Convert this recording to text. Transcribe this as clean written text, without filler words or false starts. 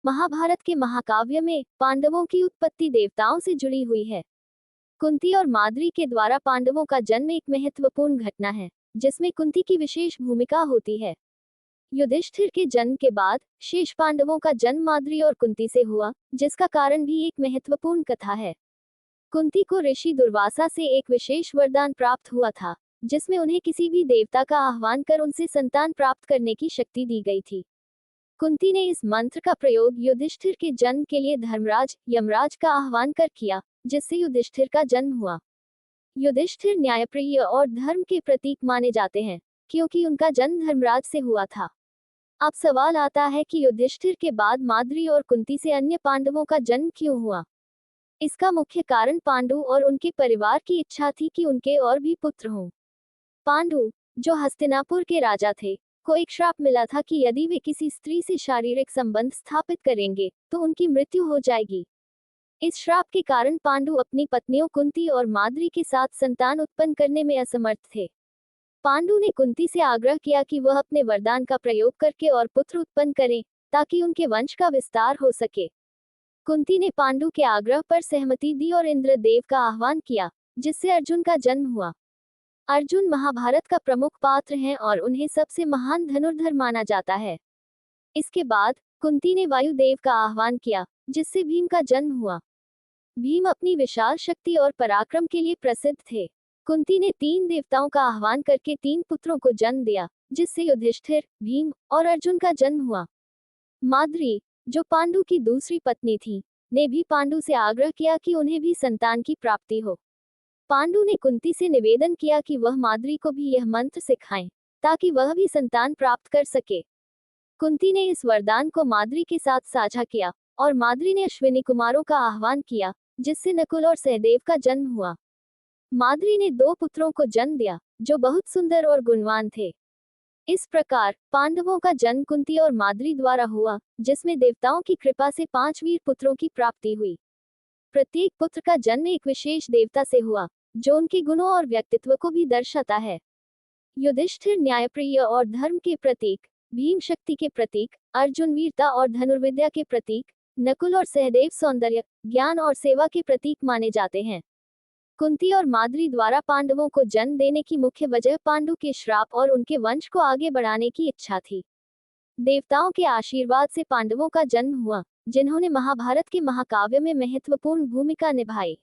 महाभारत के महाकाव्य में पांडवों की उत्पत्ति देवताओं से जुड़ी हुई है। कुंती और माद्री के द्वारा पांडवों का जन्म एक महत्वपूर्ण घटना है, जिसमें कुंती की विशेष भूमिका होती है। युधिष्ठिर के जन्म के बाद शेष पांडवों का जन्म माद्री और कुंती से हुआ, जिसका कारण भी एक महत्वपूर्ण कथा है। कुंती को ऋषि दुर्वासा से एक विशेष वरदान प्राप्त हुआ था, जिसमें उन्हें किसी भी देवता का आह्वान कर उनसे संतान प्राप्त करने की शक्ति दी गई थी। कुंती ने इस मंत्र का प्रयोग युधिष्ठिर के जन्म के लिए धर्मराज यमराज का आह्वान कर किया, जिससे युधिष्ठिर का जन्म हुआ। युधिष्ठिर न्यायप्रिय और धर्म के प्रतीक माने जाते हैं, क्योंकि उनका जन्म धर्मराज से हुआ था। अब सवाल आता है कि युधिष्ठिर के बाद माद्री और कुंती से अन्य पांडवों का जन्म क्यों हुआ। इसका मुख्य कारण पांडु और उनके परिवार की इच्छा थी कि उनके और भी पुत्र हों। पांडु, जो हस्तिनापुर के राजा थे, को एक श्राप मिला था कि यदि वे किसी स्त्री से शारीरिक संबंध स्थापित करेंगे तो उनकी मृत्यु हो जाएगी। इस श्राप के कारण पांडु अपनी पत्नियों कुंती और माद्री के साथ संतान उत्पन्न करने में असमर्थ थे। पांडु ने कुंती से आग्रह किया कि वह अपने वरदान का प्रयोग करके और पुत्र उत्पन्न करें, ताकि उनके वंश का विस्तार हो सके। कुंती ने पांडु के आग्रह पर सहमति दी और इंद्रदेव का आह्वान किया, जिससे अर्जुन का जन्म हुआ। अर्जुन महाभारत का प्रमुख पात्र हैं और उन्हें सबसे महान धनुर्धर माना जाता है। इसके बाद कुंती ने वायुदेव का आह्वान किया, जिससे भीम का जन्म हुआ। भीम अपनी विशाल शक्ति और पराक्रम के लिए प्रसिद्ध थे। कुंती ने 3 देवताओं का आह्वान करके 3 पुत्रों को जन्म दिया, जिससे युधिष्ठिर, भीम और अर्जुन का जन्म हुआ। माद्री, जो पांडु की दूसरी पत्नी थी, ने भी पांडु से आग्रह किया कि उन्हें भी संतान की प्राप्ति हो। पांडु ने कुंती से निवेदन किया कि वह माद्री को भी यह मंत्र सिखाएं, ताकि वह भी संतान प्राप्त कर सके। कुंती ने इस वरदान को माद्री के साथ साझा किया और माद्री ने अश्विनी कुमारों का आह्वान किया, जिससे नकुल और सहदेव का जन्म हुआ। माद्री ने 2 पुत्रों को जन्म दिया, जो बहुत सुंदर और गुणवान थे। इस प्रकार पांडवों का जन्म कुंती और माद्री द्वारा हुआ, जिसमें देवताओं की कृपा से 5 वीर पुत्रों की प्राप्ति हुई। प्रत्येक पुत्र का जन्म एक विशेष देवता से हुआ, जो उनके गुणों और व्यक्तित्व को भी दर्शाता है। युधिष्ठिर न्यायप्रिय और धर्म के प्रतीक, भीम शक्ति के प्रतीक, अर्जुन वीरता और धनुर्विद्या के प्रतीक, नकुल और सहदेव सौंदर्य, ज्ञान और सेवा के प्रतीक माने जाते हैं। कुंती और माद्री द्वारा पांडवों को जन्म देने की मुख्य वजह पांडु के श्राप और उनके वंश को आगे बढ़ाने की इच्छा थी। देवताओं के आशीर्वाद से पांडवों का जन्म हुआ, जिन्होंने महाभारत के महाकाव्य में महत्वपूर्ण भूमिका निभाई।